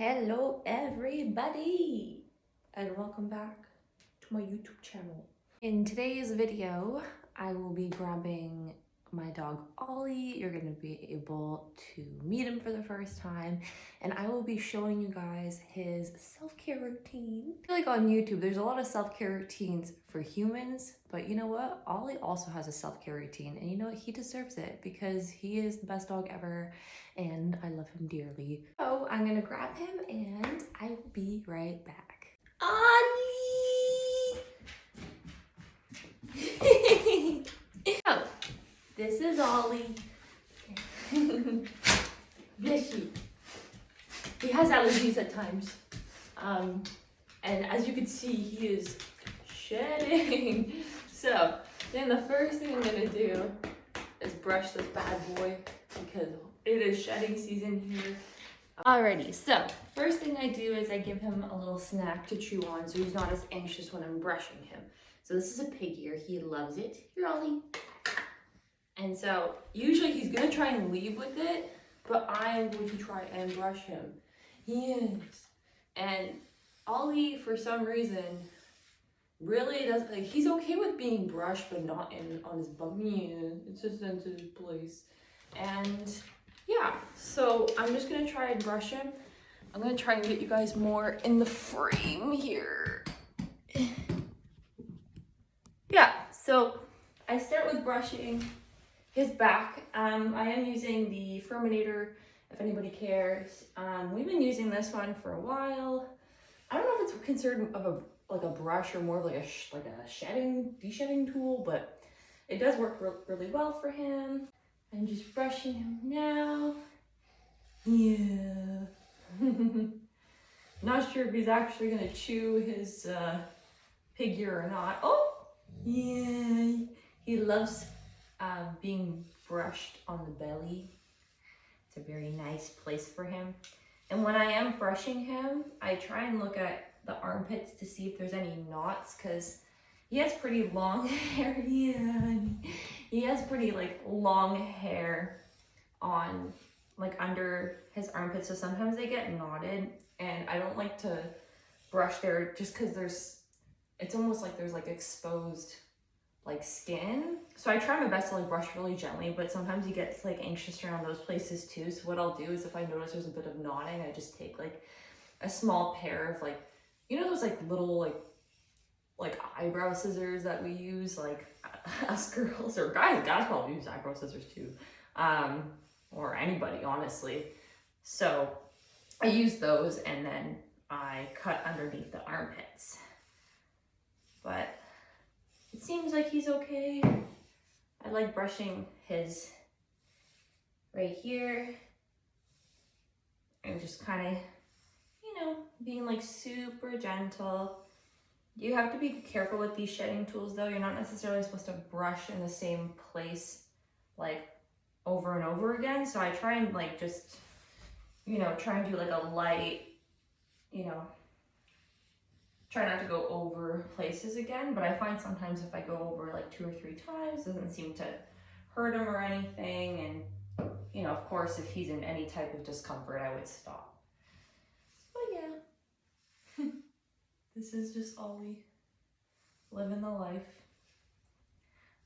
Hello everybody and welcome back to my YouTube channel. In today's video, I will be grabbing my dog Ollie. You're gonna be able to meet him for the first time and I will be showing you guys his self-care routine. I feel like on YouTube, there's a lot of self-care routines for humans, but you know what? Ollie also has a self-care routine and you know what? He deserves it because he is the best dog ever and I love him dearly. So I'm gonna grab him and I will be right back. Ollie! So, this is Ollie. Bless you. He has allergies at times. And as you can see, he is shedding. So, then the first thing I'm gonna do is brush this bad boy because it is shedding season here. Alrighty, so first thing I do is I give him a little snack to chew on so he's not as anxious when I'm brushing him. So this is a pig ear, he loves it. Here, Ollie. And so usually he's gonna try and leave with it, but I'm going to try and brush him. He is. And Ollie, for some reason, really doesn't, like, he's okay with being brushed, but not on his bum. Yeah, it's a sensitive place. And yeah, so I'm just gonna try and brush him. I'm gonna try and get you guys more in the frame here. Yeah, so I start with brushing his back. I am using the Furminator, if anybody cares. We've been using this one for a while. I don't know if it's considered of a brush or more of like a de-shedding tool, but it does work really well for him. I'm just brushing him now. Yeah. Not sure if he's actually gonna chew his pig ear or not. Oh, yeah. He loves being brushed on the belly. It's a very nice place for him. And when I am brushing him, I try and look at the armpits to see if there's any knots because he has pretty long hair. Yeah. He has pretty long hair on under his armpits, so sometimes they get knotted and I don't like to brush there just because it's almost like there's exposed skin. So I try my best to brush really gently, but sometimes he gets anxious around those places too. So what I'll do is if I notice there's a bit of knotting, I just take a small pair of you know those little eyebrow scissors that we use us girls or guys probably use eyebrow scissors too. Or anybody, honestly. So I use those and then I cut underneath the armpits. But it seems like he's okay. I like brushing his right here and just kind of, being super gentle. You have to be careful with these shedding tools though. You're not necessarily supposed to brush in the same place over and over again. So I try and just, try and do a light, try not to go over places again. But I find sometimes if I go over 2 or 3 times, it doesn't seem to hurt him or anything. And, of course, if he's in any type of discomfort, I would stop. But yeah, this is just Ollie living the life.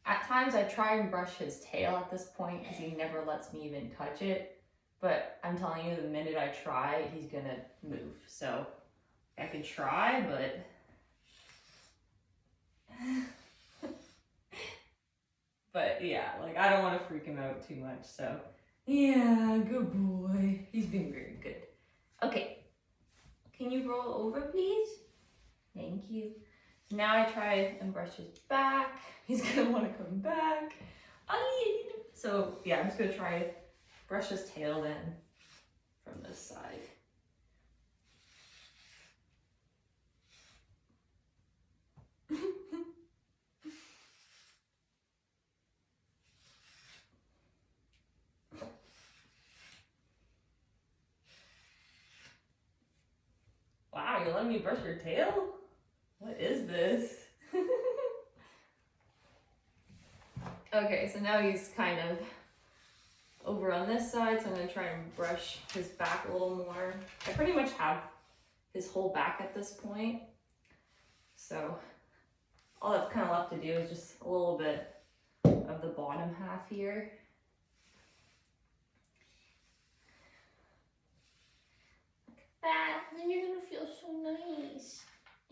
At times I try and brush his tail at this point because he never lets me even touch it. But I'm telling you, the minute I try, he's gonna move. So I could try, but but yeah, I don't want to freak him out too much. So yeah, good boy. He's being very good. Okay, can you roll over, please? Thank you. Now I try and brush his back. He's gonna want to come back. So yeah, I'm just gonna try to brush his tail then from this side. Wow, you're letting me brush your tail? What is this? Okay, so now he's kind of over on this side, so I'm gonna try and brush his back a little more. I pretty much have his whole back at this point. So all that's kind of left to do is just a little bit of the bottom half here. Like that, and then you're gonna feel so nice.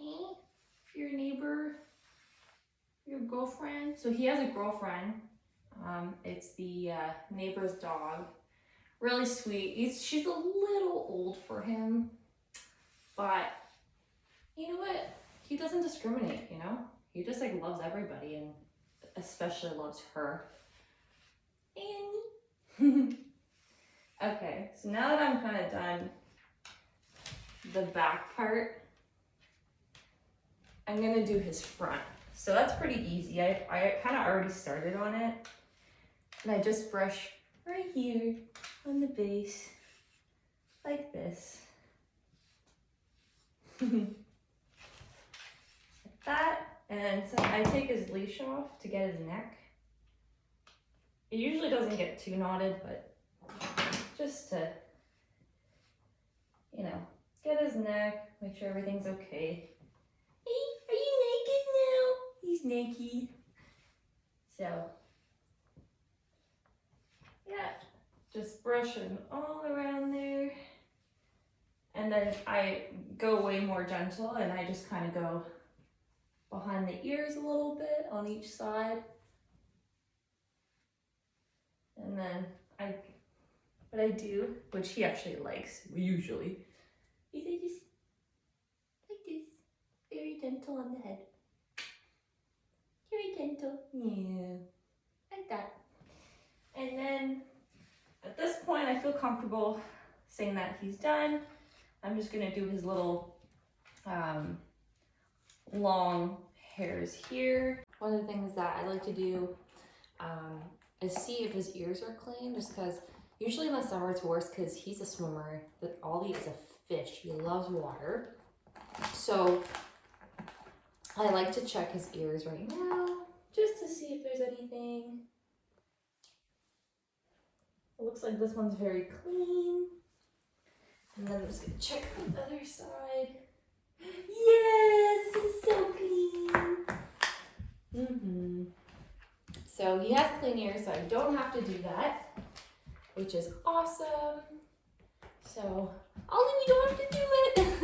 Eh? If your neighbor, your girlfriend. So he has a girlfriend. It's the neighbor's dog. Really sweet. She's a little old for him, but you know what? He doesn't discriminate, you know? He just like loves everybody and especially loves her. Annie. Okay, so now that I'm kind of done the back part, I'm gonna do his front. So that's pretty easy. I kind of already started on it. And I just brush right here on the base, like this. Like that. And so I take his leash off to get his neck. It usually doesn't get too knotted, but just to, you know, get his neck, make sure everything's okay. Hey, are you naked now? He's naked. So, yeah, just brushing all around there. And then I go way more gentle and I just kind of go behind the ears a little bit on each side. And then what I do, which he actually likes usually, is I just like this, very gentle on the head. Very gentle, yeah, like that. And then at this point, I feel comfortable saying that he's done. I'm just gonna do his little long hairs here. One of the things that I like to do is see if his ears are clean, just because usually in the summer it's worse because he's a swimmer. That Ollie is a fish. He loves water. So I like to check his ears right now just to see if there's anything. It looks like this one's very clean. And then I'm just gonna check the other side. Yes, it's so clean. So he has clean ears, so I don't have to do that, which is awesome. So Ollie, we don't have to do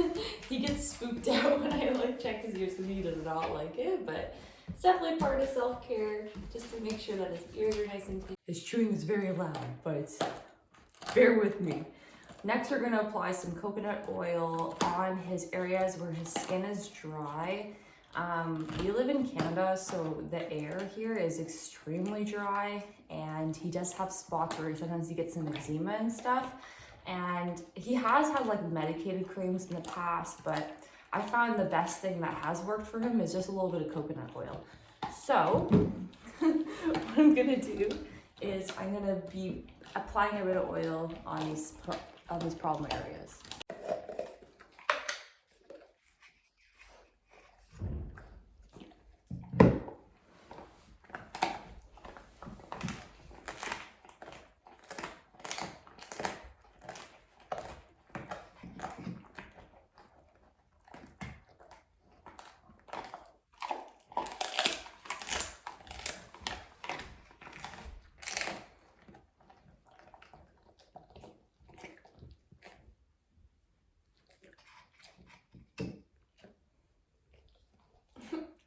it. He gets spooked out when I like check his ears because he does not like it, but it's definitely part of self-care, just to make sure that his ears are nice and clean. His chewing is very loud, but bear with me. Next, we're gonna apply some coconut oil on his areas where his skin is dry. We live in Canada, so the air here is extremely dry, and he does have spots where sometimes he gets some eczema and stuff. And he has had like medicated creams in the past, but I found the best thing that has worked for him is just a little bit of coconut oil. So what I'm gonna do is I'm gonna be applying a bit of oil on these problem areas.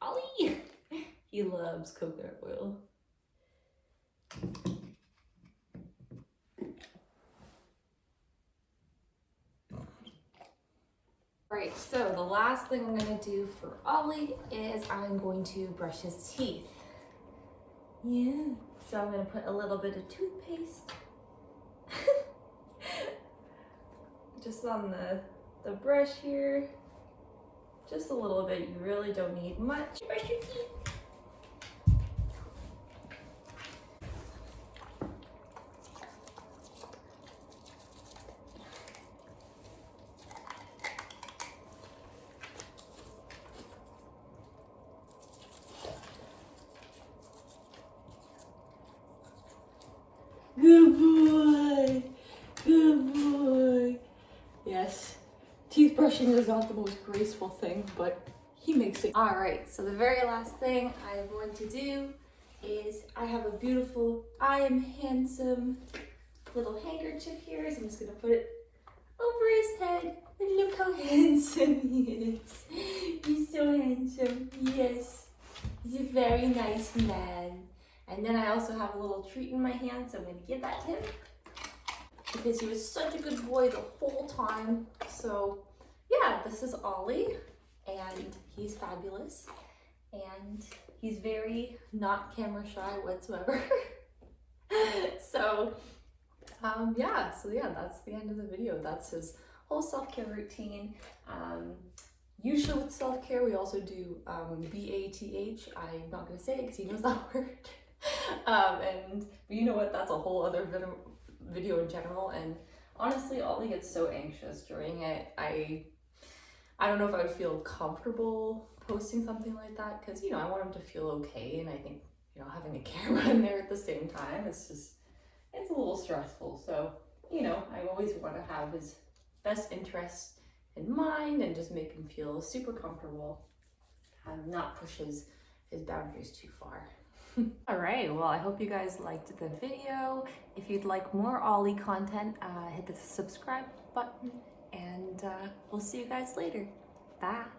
Ollie! He loves coconut oil. Right, so the last thing I'm gonna do for Ollie is I'm going to brush his teeth. Yeah, so I'm gonna put a little bit of toothpaste just on the brush here. Just a little bit, you really don't need much. Brush your teeth. Good boy. toothbrushing is not the most graceful thing, but he makes it. All right, so the very last thing I'm going to do is I have a beautiful I am handsome little handkerchief here, so I'm just gonna put it over his head and look how handsome he is. He's so handsome, yes. He's a very nice man. And then I also have a little treat in my hand, so I'm gonna give that to him because he was such a good boy the whole time. So yeah, this is Ollie and he's fabulous and he's very not camera shy whatsoever. So yeah, that's the end of the video. That's his whole self-care routine. Usually with self-care, we also do BATH. I'm not gonna say it because he knows that word. But you know what? That's a whole other video in general. And honestly, Ollie gets so anxious during it. I don't know if I would feel comfortable posting something like that because, you know, I want him to feel okay. And I think, you know, having a camera in there at the same time, it's a little stressful. So, you know, I always want to have his best interests in mind and just make him feel super comfortable, not push his boundaries too far. All right, well, I hope you guys liked the video. If you'd like more Ollie content, hit the subscribe button and we'll see you guys later. Bye.